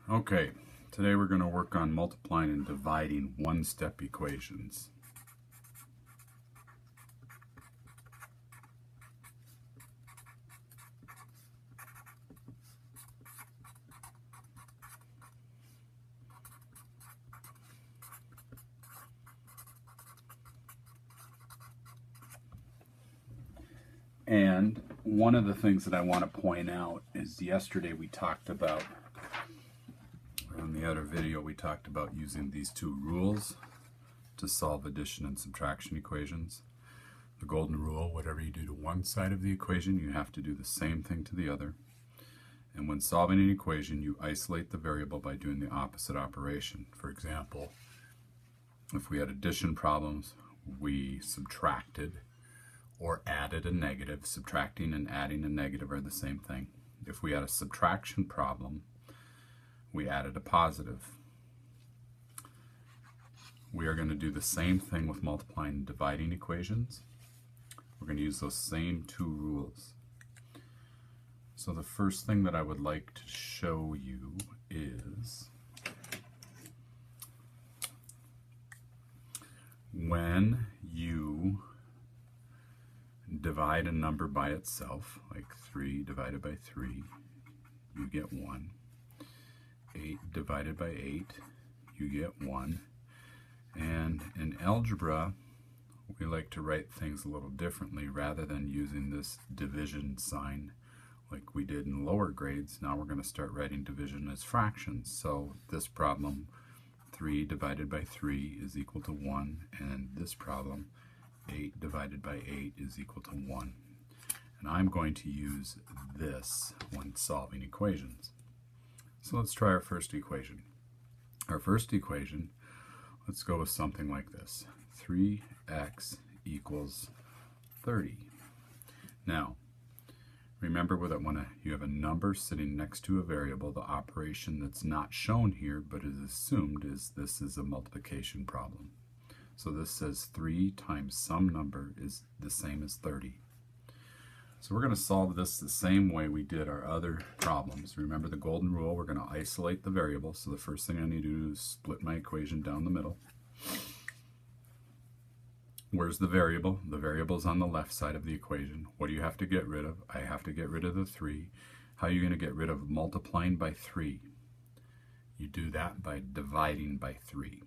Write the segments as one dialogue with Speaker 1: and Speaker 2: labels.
Speaker 1: Okay, today we're going to work on multiplying and dividing one-step equations. And one of the things that I want to point out is yesterday we talked about, in the other video we talked about using these two rules to solve addition and subtraction equations. The golden rule, whatever you do to one side of the equation, you have to do the same thing to the other. And when solving an equation, you isolate the variable by doing the opposite operation. For example, if we had addition problems, we subtracted or added a negative. Subtracting and adding a negative are the same thing. If we had a subtraction problem, we added a positive. We are going to do the same thing with multiplying and dividing equations. We're going to use those same two rules. So the first thing that I would like to show you is when you divide a number by itself, like 3 divided by 3, you get 1. 8 divided by 8, you get 1. And in algebra, we like to write things a little differently. Rather than using this division sign like we did in lower grades, now we're going to start writing division as fractions. So this problem, 3 divided by 3 is equal to 1, and this problem, 8 divided by 8 is equal to 1. And I'm going to use this when solving equations. So let's try our first equation. Our first equation, let's go with something like this. 3x equals 30. Now, remember that when you have a number sitting next to a variable, the operation that's not shown here but is assumed is this is a multiplication problem. So this says 3 times some number is the same as 30. So we're going to solve this the same way we did our other problems. Remember the golden rule, we're going to isolate the variable. So the first thing I need to do is split my equation down the middle. Where's the variable? The variable is on the left side of the equation. What do you have to get rid of? I have to get rid of the 3. How are you going to get rid of multiplying by 3? You do that by dividing by 3.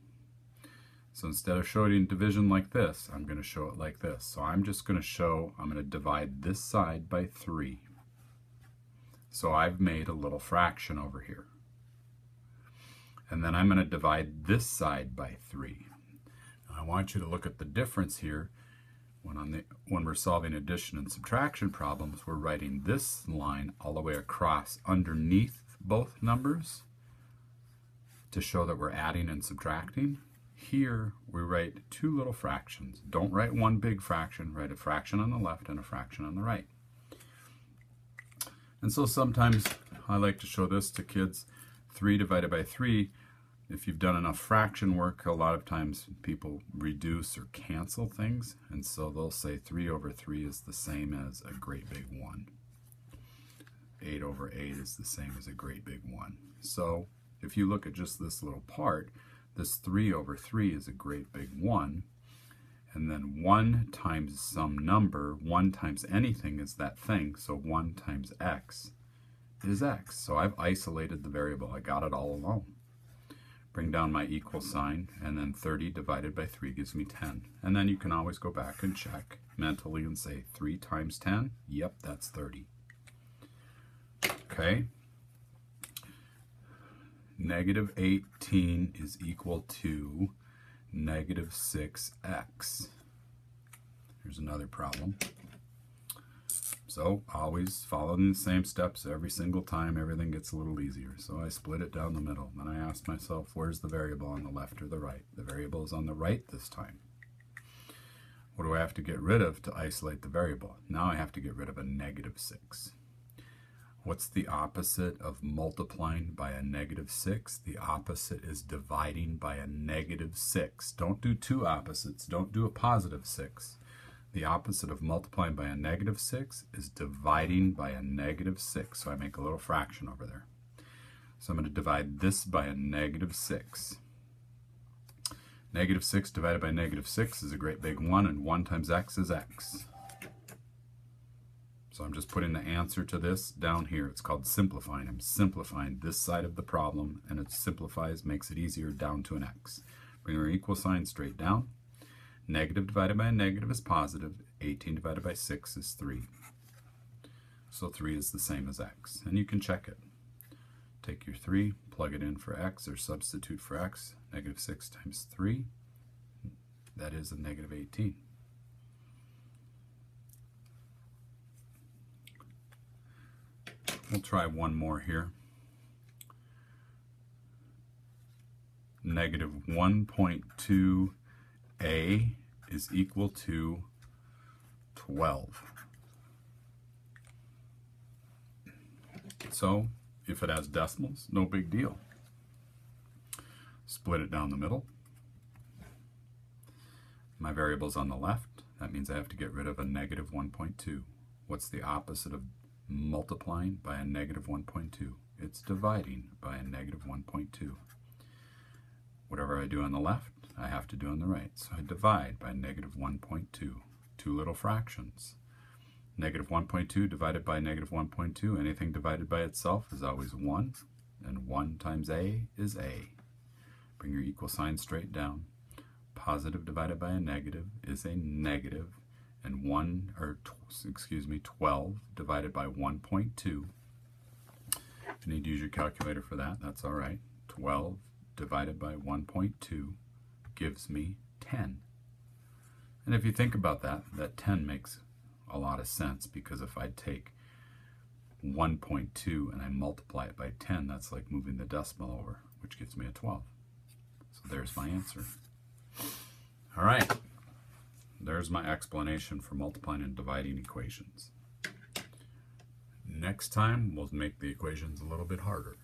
Speaker 1: So instead of showing division like this, I'm going to show it like this. So I'm just going to divide this side by 3. So I've made a little fraction over here. And then I'm going to divide this side by 3. I want you to look at the difference here. When we're solving addition and subtraction problems, we're writing this line all the way across underneath both numbers to show that we're adding and subtracting. Here we write two little fractions. Don't write one big fraction, write a fraction on the left and a fraction on the right. And so sometimes I like to show this to kids. 3 divided by 3. If you've done enough fraction work, a lot of times people reduce or cancel things, and so they'll say 3 over 3 is the same as a great big 1. 8 over 8 is the same as a great big 1. So if you look at just this little part, this 3 over 3 is a great big 1, and then 1 times some number, 1 times anything is that thing, so 1 times x is x. So I've isolated the variable. I got it all alone. Bring down my equal sign, and then 30 divided by 3 gives me 10. And then you can always go back and check mentally and say 3 times 10, yep, that's 30. Okay. Negative 18 is equal to negative 6x. Here's another problem. So always following the same steps every single time, everything gets a little easier. So I split it down the middle. Then I ask myself, where's the variable, on the left or the right? The variable is on the right this time. What do I have to get rid of to isolate the variable? Now I have to get rid of a negative 6. What's the opposite of multiplying by a negative 6? The opposite is dividing by a negative 6. Don't do two opposites. Don't do a positive 6. The opposite of multiplying by a negative 6 is dividing by a negative 6. So I make a little fraction over there. So I'm going to divide this by a -6. -6 divided by -6 is a great big 1, and 1 times x is x. So I'm just putting the answer to this down here. It's called simplifying. I'm simplifying this side of the problem, and it simplifies, makes it easier down to an x. Bring our equal sign straight down. Negative divided by a negative is positive. 18 divided by 6 is 3. So 3 is the same as x, and you can check it. Take your 3, plug it in for x, or substitute for x. -6 times 3, that is a -18. We'll try one more here. -1.2a is equal to 12. So, if it has decimals, no big deal. Split it down the middle. My variable's on the left. That means I have to get rid of a -1.2. What's the opposite of multiplying by a -1.2? It's dividing by a -1.2. Whatever I do on the left, I have to do on the right. So I divide by -1.2. Two little fractions. -1.2 divided by -1.2. Anything divided by itself is always 1, and 1 times a is a. Bring your equal sign straight down. Positive divided by a negative is a negative, and 12 divided by 1.2. If you need to use your calculator for that, that's all right. 12 divided by 1.2 gives me 10. And if you think about that, that 10 makes a lot of sense, because if I take 1.2 and I multiply it by 10, that's like moving the decimal over, which gives me a 12. So there's my answer. All right, there's my explanation for multiplying and dividing equations. Next time, we'll make the equations a little bit harder.